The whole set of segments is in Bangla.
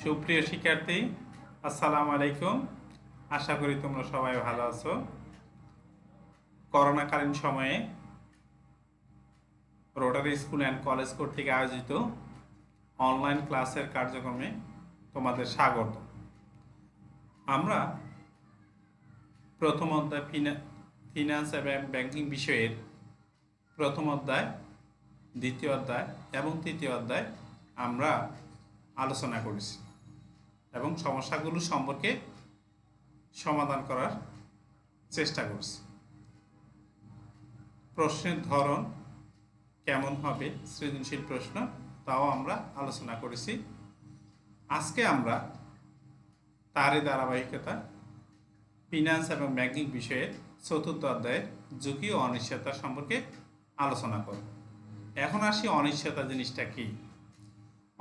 সুপ্রিয় শিক্ষার্থী, আসসালামু আলাইকুম। আশা করি তোমরা সবাই ভালো আছো। করোনাকালীন সময়ে রোটারি স্কুল অ্যান্ড কলেজ কর্তৃক আয়োজিত অনলাইন ক্লাসের কার্যক্রমে তোমাদের স্বাগত। আমরা প্রথম অধ্যায় ফিনান্স এবং ব্যাংকিং বিষয়ের প্রথম অধ্যায়, দ্বিতীয় অধ্যায় এবং তৃতীয় অধ্যায় আমরা আলোচনা করেছি এবং সমস্যাগুলো সম্পর্কে সমাধান করার চেষ্টা করছি। প্রশ্নের ধরন কেমন হবে, সৃজনশীল প্রশ্ন, তাও আমরা আলোচনা করেছি। আজকে আমরা তারই ধারাবাহিকতা ফিনান্স এবং ব্যাংকিং বিষয়ের চতুর্থ অধ্যায়ের ঝুঁকি ও অনিশ্চয়তা সম্পর্কে আলোচনা করব। এখন আসি অনিশ্চয়তা জিনিসটা কি।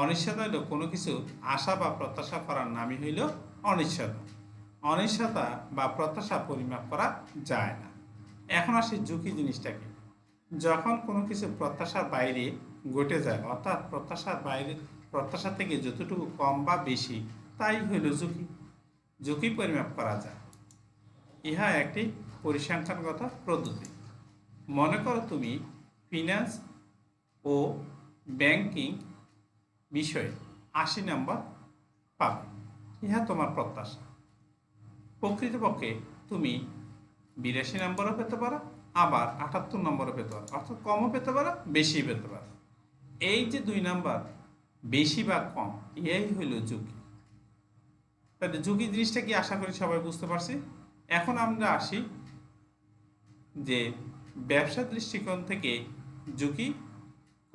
অনিশ্চয়তা হইল কোনো কিছু আশা বা প্রত্যাশা করার নামই হইল অনিশ্চয়তা। অনিশ্চয়তা বা প্রত্যাশা পরিমাপ করা যায় না। এখন আসি ঝুঁকি জিনিসটা কি। যখন কোনো কিছু প্রত্যাশার বাইরে ঘটে যায়, অর্থাৎ প্রত্যাশা থেকে যতটুকু কম বা বেশি, তাই হইল ঝুঁকি। ঝুঁকি পরিমাপ করা যায়। ইহা একটি পরিসংখ্যানগত পদ্ধতি। মনে করো তুমি ফিন্যান্স ও ব্যাংকিং বিষয়ে ৮০ নম্বর পাবে, ইহা তোমার প্রত্যাশা। প্রকৃতপক্ষে তুমি ৮২ নম্বরও পেতে পারো, আবার ৭৮ নম্বরও পেতে পারো, অর্থাৎ কমও পেতে পারো, বেশি পেতে পারো। এই যে ২ নাম্বার, বেশি বা কম, এই হইল ঝুঁকি। তাহলে ঝুঁকি জিনিসটা কি আশা করি সবাই বুঝতে পারছি। এখন আমরা আসি যে ব্যবসার দৃষ্টিকোণ থেকে ঝুঁকি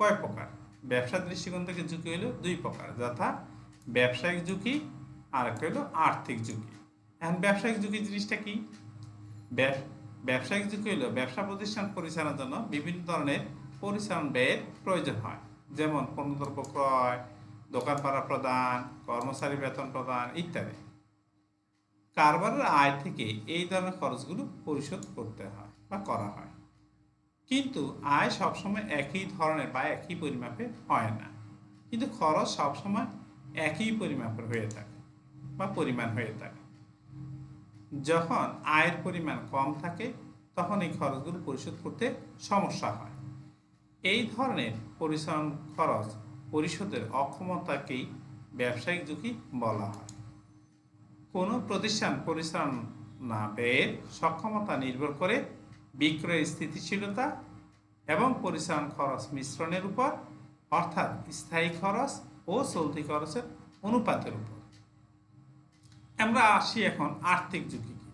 কয় প্রকার। ব্যবসার দৃষ্টিকোণ থেকে ঝুঁকি হলো ২ প্রকার, যথা ব্যবসায়িক ঝুঁকি আর একটা হলো আর্থিক ঝুঁকি। এখন ব্যবসায়িক ঝুঁকি জিনিসটা কি। ব্যবসায়িক ঝুঁকি হলো ব্যবসা প্রতিষ্ঠান পরিচালনার জন্য বিভিন্ন ধরনের পরিচালন ব্যয়ের প্রয়োজন হয়, যেমন পণ্যদ্রব্য ক্রয়, দোকান ভাড়া প্রদান, কর্মচারী বেতন প্রদান ইত্যাদি। কারবারের আয় থেকে এই ধরনের খরচগুলো পরিশোধ করতে হয় বা করা হয়। কিন্তু আয় সবসময় একই ধরনের বা একই পরিমাপে হয় না, কিন্তু খরচ সবসময় একই পরিমাপের হয়ে থাকে বা পরিমাণ হয়ে থাকে। যখন আয়ের পরিমাণ কম থাকে তখন এই খরচগুলো পরিশোধ করতে সমস্যা হয়। এই ধরনের পরিচালন খরচ পরিশোধের অক্ষমতাকেই ব্যবসায়িক ঝুঁকি বলা হয়। কোনো প্রতিষ্ঠান পরিচালনা ব্যয়ের সক্ষমতা নির্ভর করে বিক্রয়ের স্থিতিশীলতা এবং পরিচালন খরচ মিশ্রণের উপর, অর্থাৎ স্থায়ী খরচ ও চলতি খরচের অনুপাতের উপর। আমরা আসি এখন আর্থিক ঝুঁকি কি।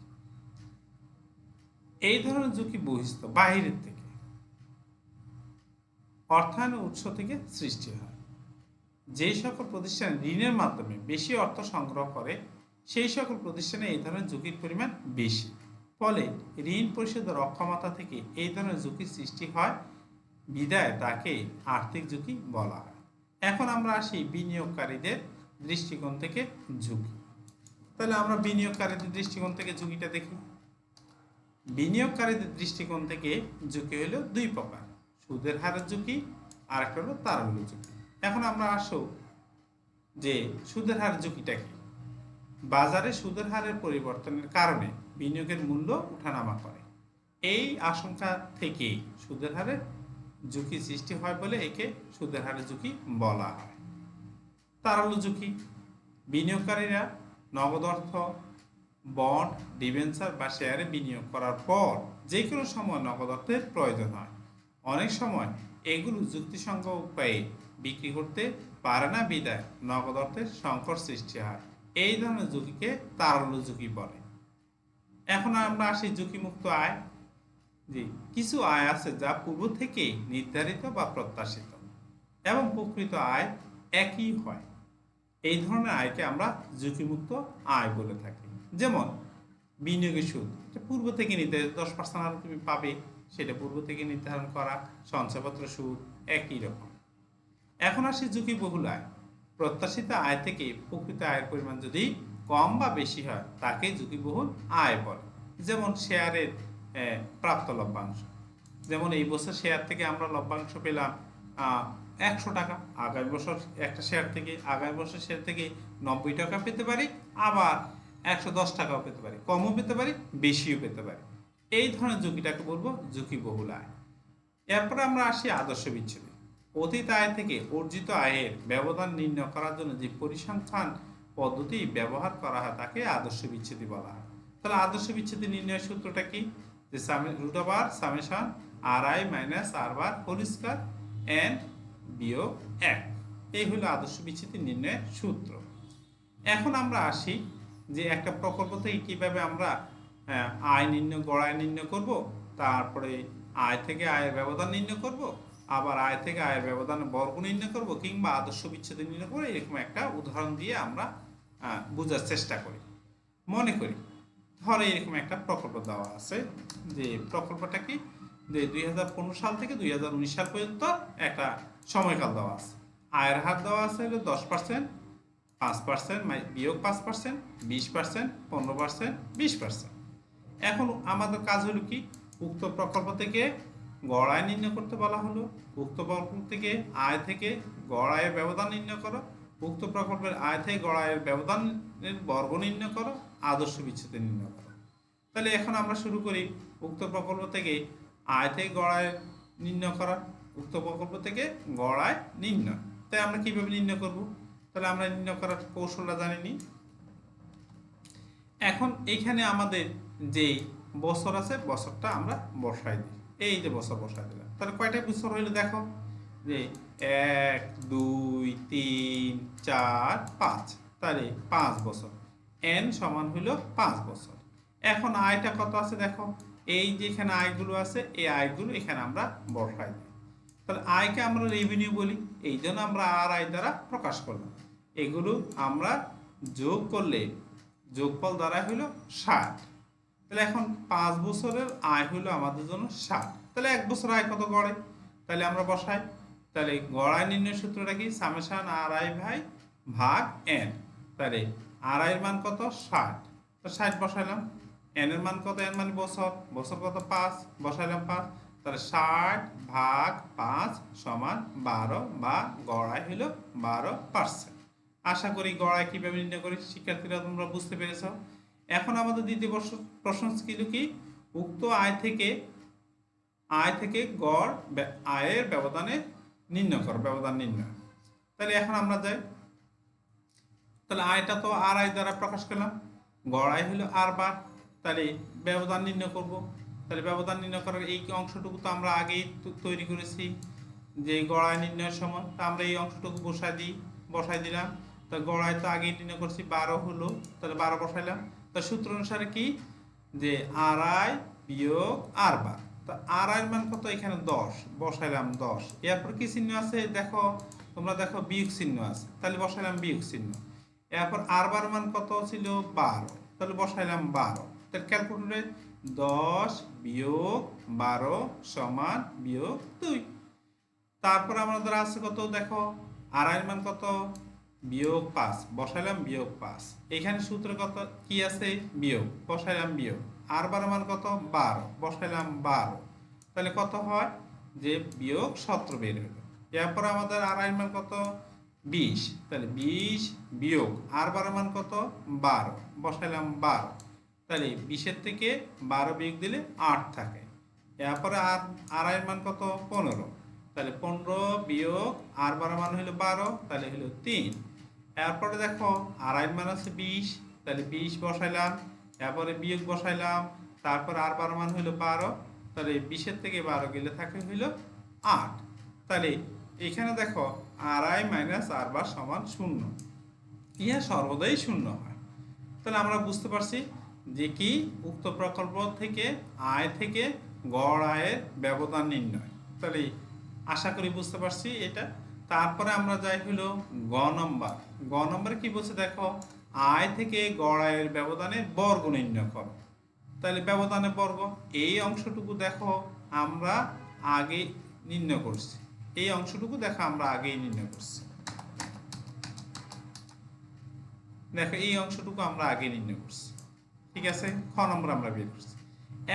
এই ধরনের ঝুঁকি বহিস্থ, বাহিরের থেকে, অর্থায়নের উৎস থেকে সৃষ্টি হয়। যেই সকল প্রতিষ্ঠান ঋণের মাধ্যমে বেশি অর্থ সংগ্রহ করে সেই সকল প্রতিষ্ঠানে এই ধরনের ঝুঁকির পরিমাণ বেশি। ফলে ঋণ পরিশোধের অক্ষমতা থেকে এই ধরনের ঝুঁকির সৃষ্টি হয়, বিদায় তাকে আর্থিক ঝুঁকি বলা হয়। এখন আমরা আসি বিনিয়োগকারীদের দৃষ্টিকোণ থেকে ঝুঁকি। তাহলে আমরা বিনিয়োগকারীদের দৃষ্টিকোণ থেকে ঝুঁকিটা দেখি। বিনিয়োগকারীদের দৃষ্টিকোণ থেকে ঝুঁকি হলো ২ প্রকার, সুদের হারের ঝুঁকি আর একটা হলো তারল্য ঝুঁকি। এখন আমরা আসো যে সুদের হার ঝুঁকিটা কি। বাজারে সুদের হারের পরিবর্তনের কারণে বিনিয়োগের মূল্য ওঠানামা করে। এই আশঙ্কা থেকে সুদের হারের ঝুঁকি সৃষ্টি হয় বলে একে সুদের হারের ঝুঁকি বলা হয়। তারল্য ঝুঁকি, বিনিয়োগকারীরা নগদ অর্থ, বন্ড, ডিবেঞ্চার বা শেয়ারে বিনিয়োগ করার পর যে কোনো সময় নগদ অর্থের প্রয়োজন হয়। অনেক সময় এগুলো যুক্তিসঙ্গত উপায়ে বিক্রি করতে পারে না, বিদায় নগদ অর্থের সংকট সৃষ্টি হয়। এই ধরনের ঝুঁকিকে তারল্য ঝুঁকি বলে। এখন আমরা আসি ঝুঁকিমুক্ত আয়। জি, কিছু আয় আছে যা পূর্ব থেকে নির্ধারিত বা প্রত্যাশিত এবং প্রকৃত আয় একই হয়। এই ধরনের আয়কে আমরা ঝুঁকিমুক্ত আয় বলে থাকি। যেমন বিনিয়োগের সুদ, এটা পূর্ব থেকে নির্ধারিত, 10% আরও তুমি পাবে, সেটা পূর্ব থেকে নির্ধারণ করা। সঞ্চয়পত্র সুদ একই রকম। এখন আসি ঝুঁকিবহুল আয়। প্রত্যাশিত আয় থেকে প্রকৃত আয়ের পরিমাণ যদি কম বা বেশি হয় তাকে ঝুঁকিবহুল আয় বলে। যেমন শেয়ারের প্রাপ্ত লভ্যাংশ, যেমন এই বছর শেয়ার থেকে আমরা লভ্যাংশ পেলাম 100 টাকা। আগামী বছর একটা শেয়ার থেকে আগামী বছর শেয়ার থেকে 90 টাকা পেতে পারি, আবার 110 টাকাও পেতে পারি, কমও পেতে পারি, বেশিও পেতে পারি। এই ধরনের ঝুঁকিটাকে বলবো ঝুঁকি বহুল আয়। এরপরে আমরা আসি আদর্শ বিচ্ছুতি। অতীত আয় থেকে অর্জিত আয়ের ব্যবধান নির্ণয় করার জন্য যে পরিসংখ্যান পদ্ধতি ব্যবহার করা হয় তাকে আদর্শ বিচ্ছুতি বলা হয়। তাহলে আদর্শ বিচ্ছুতি নির্ণয়ের সূত্রটা কি? যে root over summation r i minus r bar whole square n বিয়োগ 1। এই হলো আদর্শ বিচ্ছুতি নির্ণয়ের সূত্র। এখন আমরা আসি যে একটা প্রকল্প থেকে কিভাবে আমরা আয় নির্ণয়, গড় আয় নির্ণয় করব, তারপরে আয় থেকে আয়ের ব্যবধান নির্ণয় করব, আবার আয় থেকে আয়ের ব্যবধানের বর্গ নির্ণয় করব, কিংবা আদর্শ বিচ্ছেদ নির্ণয় করে এরকম একটা উদাহরণ দিয়ে আমরা বোঝার চেষ্টা করি। মনে করি ধরো এরকম একটা প্রকল্প দেওয়া আছে, যে প্রকল্পটা কি, যে 2015 সাল থেকে 2019 সাল পর্যন্ত একটা সময়কাল দেওয়া আছে। আয়ের হার দেওয়া আছে হলো 10%, 5% বিয়োগ 5%, 20%, 15%, 20%। এখন আমাদের কাজ হলো কি, উক্ত প্রকল্প থেকে গড় আয় নির্ণয় করতে বলা হলো। উক্ত প্রকল্প থেকে আয় থেকে গড় আয়ের ব্যবধান নির্ণয় করো, উক্ত প্রকল্পের আয় থেকে গড় আয়ের ব্যবধানের বর্গ নির্ণয় করো, আদর্শ বিচ্ছেদ নির্ণয় করো। তাহলে এখন আমরা শুরু করি উক্ত প্রকল্প থেকে আয় থেকে গড় আয় নির্ণয় করা। উক্ত প্রকল্প থেকে গড় আয় নির্ণয়, তাই আমরা কিভাবে নির্ণয় করব? তাহলে আমরা নির্ণয় করার কৌশলটা জানিনি। এখন এইখানে আমাদের যে বছর আছে বছরটা আমরা বসাই দিই। এই যে বছর বসাই দিলাম, তাহলে কয়টা বছর হইলো দেখো, যে 1 2 3 4 5, তাহলে 5 বছর। এন সমান হইলো 5 বছর। এখন আয়টা কত আছে দেখো, এই যে এখানে আয়গুলো আছে, এই আয়গুলো এখানে আমরা বসাই দিই। তাহলে আয়কে আমরা রেভিনিউ বলি, এই জন্য আমরা আর আয় দ্বারা প্রকাশ করলাম। এগুলো আমরা যোগ করলে যোগফল দ্বারা হইল 60। তাহলে এখন 5 বছরের আয় হইল আমাদের জন্য 60। তাহলে 1 বছর আয় কত গড়ে, তাহলে আমরা বসাই। তাহলে গড় আয় নির্ণয়ের সূত্রটা কি, সামেশন আর আই ভাগ এন। তাহলে আর আয়ের মান কত, 60। তো 60 বসাইলাম। এন এর মান কত, এন মানে বছর, বছর কত 5, বসাইলাম 5। তাহলে 60 ভাগ 5 সমান 12, বা গড় আয় হইল 12%। আশা করি গড় আয় কিভাবে নির্ণয় করি শিক্ষার্থীরা তোমরা বুঝতে পেরেছ। এখন আমাদের দ্বিতীয় প্রশ্ন ছিল কি, উক্ত আয় থেকে গড় আয়ের ব্যবধানে নির্ণয় করো, ব্যবধান নির্ণয়। তাহলে এখন আমরা যাই, তাহলে আয়টা তো আর আয় দ্বারা প্রকাশ করলাম, গড় আয় হলো আর বার। তাহলে ব্যবধান নির্ণয় করব। তাহলে ব্যবধান নির্ণয় করার এই অংশটুকু তো আমরা আগেই তৈরি করেছি, যে গড় আয় নির্ণয়ের সময়। তা আমরা এই অংশটুকু বসাই দিলাম। তা গড় আয় তো আগেই নির্ণয় করছি, 12 হলো, তাহলে 12 বসাইলাম। তা সূত্র অনুসারে কি, যে আর আয় বিয়োগ আর বার। তা আর আয়ের মান কত, এখানে 10, বসাইলাম 10। এরপর কি চিহ্ন আছে দেখো, তোমরা দেখো বিয়োগ চিহ্ন আছে, তাহলে বসাইলাম বিয়োগ চিহ্ন। এরপর আর বার মান কত ছিল, 12, তাহলে বসাইলাম 12। তাহলে ক্যালকুলেটরে 10 বিয়োগ 12 সমান বিয়োগ 2। তারপর আমাদের আছে কত দেখো, আর এর মান কত, বিয়োগ 5, বসাইলাম বিয়োগ 5। এখানে সূত্র কত কি আছে, বিয়োগ, বসাইলাম বিয়োগ। আর বার মান কত, 12, বসাইলাম 12। তাহলে কত হয়, যে বিয়োগ 17 বের হলো। এরপর আমাদের আর এর মান কত, 20, তাহলে 20 বিয়োগ আর বার মান কত, 12, বসাইলাম 12। তাহলে 20-এর থেকে 12 বিয়োগ দিলে 8 থাকে। এরপরে আর এর মান কত, 15, তাহলে 15 বিয়োগ আর বার মান হলো 12, তাহলে হলো 3। এরপরে দেখো আর এর মান আছে 20, তাহলে 20 বসাইলাম, এরপরে বিয়োগ বসাইলাম, তারপর আর বার মান হলো 12, তাহলে 20-এর থেকে 12 গেলে থাকে হলো 8। তাহলে এখানে দেখো আর আই মাইনাস আর বার সমান 0, ইহা সর্বদাই 0 হয়। তাহলে আমরা বুঝতে পারছি যে কি, উক্ত প্রকল্প থেকে আয় থেকে গড় আয়ের ব্যবধান নির্ণয়। তাহলে আশা করি বুঝতে পারছি এটা। তারপরে আমরা যাই হলো গ নম্বর। গ নম্বরে কি বলছে দেখো, আয় থেকে গড় আয়ের ব্যবধানের বর্গ নির্ণয় করো। তাহলে ব্যবধানের বর্গ, এই অংশটুকু দেখো আমরা আগে নির্ণয় করছি, এই অংশটুকু দেখো আমরা আগেই নির্ণয় করছি। দেখো এই অংশটুকু আমরা আগে নির্ণয় করছি, ঠিক আছে। খ নম্বর আমরা বের করছি।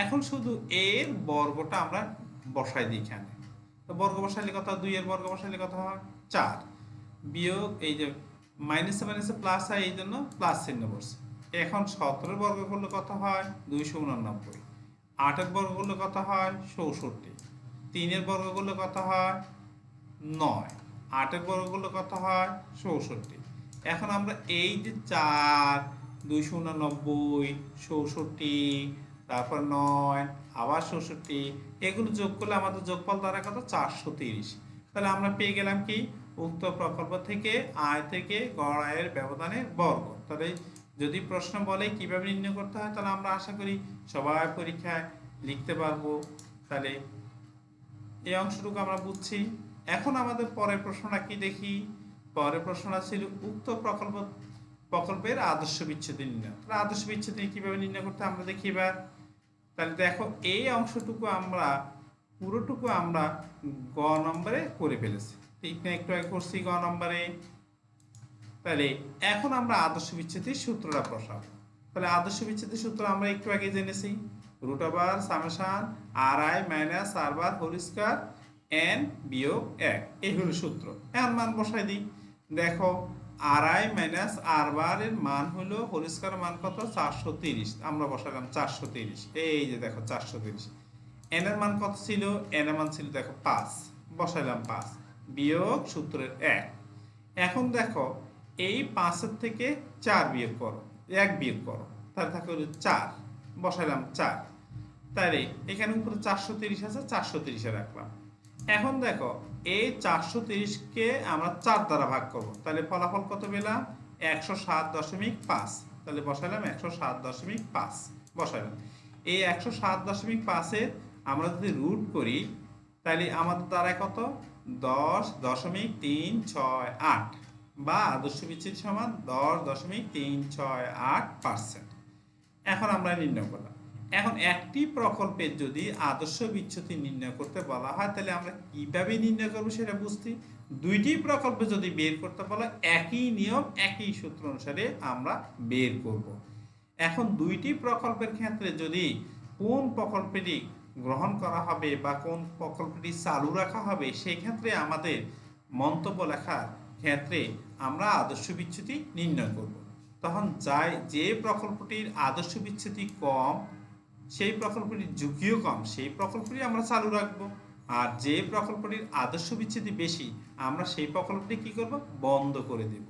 এখন শুধু এর বর্গটা আমরা বসাই দিই এখানে। তো বর্গ বসাইলে কত, 2 এর বর্গ বসাইলে কত হয় 4, বিয়োগ এই যে মাইনাসে মাইনাসে প্লাস হয় এই জন্য প্লাস চিহ্ন বসছে। এখন 17 বর্গ করলে কত হয় 289, 8 এর বর্গ করলে কত হয় 64, 3 এর বর্গ করলে কত হয় 9, 8 এর বর্গ করলে কত হয় 64। এখন আমরা এই যে 4, 289, 64, তারপর 9, আবার 64, এগুলো যোগ করলে আমাদের যোগফল দ্বারা কত 430। তাহলে আমরা পেয়ে গেলাম কি উক্ত প্রকল্প থেকে আয় থেকে গড় আয়ের ব্যবধানের বর্গ। তাহলে যদি প্রশ্ন বলে কিভাবে নির্ণয় করতে হয়, তাহলে আমরা আশা করি সবাই পরীক্ষায় লিখতে পারবো। তাহলে এই অংশটুকু আমরা বুঝছি। এখন আমাদের পরের প্রশ্নটা কি দেখি। পরের প্রশ্নটা ছিল উক্ত প্রকল্পের আদর্শ বিচ্ছেদ নির্ণয়। তাহলে আদর্শ বিচ্ছেদ কিভাবে নির্ণয় করতে আমরা দেখি এবার। তাহলে দেখো এই অংশটুকু আমরা পুরোটুকু আমরা গ নম্বরে করে ফেলেছি, ঠিক না? একটু আগে করছি গ নম্বরে। তাহলে এখন আমরা আদর্শ বিচ্ছেদের সূত্রটা বসাবো। তাহলে আদর্শ বিচ্ছেদের সূত্র আমরা একটু আগে জেনেছি, root over summation r i minus r bar whole square n বিয়োগ 1, এই হলো সূত্র। এখন মান বসাই দিই। দেখো আর আই মাইনাস আর বার এর মান হলো হোল স্কয়ার মান কত 430, আমরা বসালাম 430। এই যে দেখো 430। এন এর মান কত ছিল, এন এর মান ছিল দেখো 5, বসাইলাম 5 বিয়োগ সূত্রের 1। এখন দেখো এই 5 থেকে 4 বিয়োগ করো, 1 বিয়োগ করো, তাহলে থাকে হলো 4, বসাইলাম 4। তাহলে এখানে উপরে 430 আছে, 430 এ রাখলাম। এখন দেখো এই 430কে আমরা 4 দ্বারা ভাগ করব, তাহলে ফলাফল কত পেলাম 107.5। তাহলে বসাইলাম 107.5, বসাইলাম। এই 107.5 এর আমরা যদি রুট করি তাহলে আমাদের দ্বারায় কত 10.368, বা আদর্শ বিচ্ছেদ সমান 10.368%। এখন আমরা নির্ণয় করলাম। এখন একটি প্রকল্পের যদি আদর্শ বিচ্যুতি নির্ণয় করতে বলা হয় তাহলে আমরা কিভাবে নির্ণয় করব সেটা বুঝতে। দুইটি প্রকল্প যদি বের করতে বলা, একই নিয়ম একই সূত্র অনুসারে আমরা বের করব। এখন দুইটি প্রকল্পের ক্ষেত্রে যদি কোন প্রকল্পটি গ্রহণ করা হবে বা কোন প্রকল্পটি চালু রাখা হবে, সেই ক্ষেত্রে আমাদের মন্তব্য লেখার ক্ষেত্রে আমরা আদর্শ বিচ্যুতি নির্ণয় করব। তখন যে প্রকল্পটির আদর্শ বিচ্যুতি কম, সেই প্রকল্পটির ঝুঁকিও কম, সেই প্রকল্পটি আমরা চালু রাখবো। আর যে প্রকল্পটির আদর্শ বিচ্ছেদ বেশি, আমরা সেই প্রকল্পটি কি করব বন্ধ করে দেব।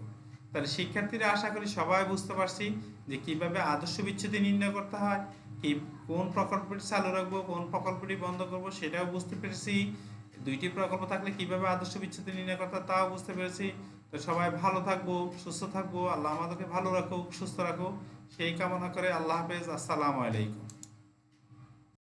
তাহলে শিক্ষার্থীরা আশা করি সবাই বুঝতে পারছি যে কিভাবে আদর্শ বিচ্ছেদ নির্ণয় করতে হয়, কি কোন প্রকল্পটি চালু রাখবো কোন প্রকল্পটি বন্ধ করব সেটাও বুঝতে পেরেছি। দুইটি প্রকল্প থাকলে কিভাবে আদর্শ বিচ্ছেদ নির্ণয় করতে হয় তাও বুঝতে পেরেছি। তো সবাই ভালো থাকবো, সুস্থ থাকবো, আল্লাহ আমাদেরকে ভালো রাখুক, সুস্থ রাখুক, সেই কামনা করে আল্লাহ হাফেজ, আসসালামু আলাইকুম।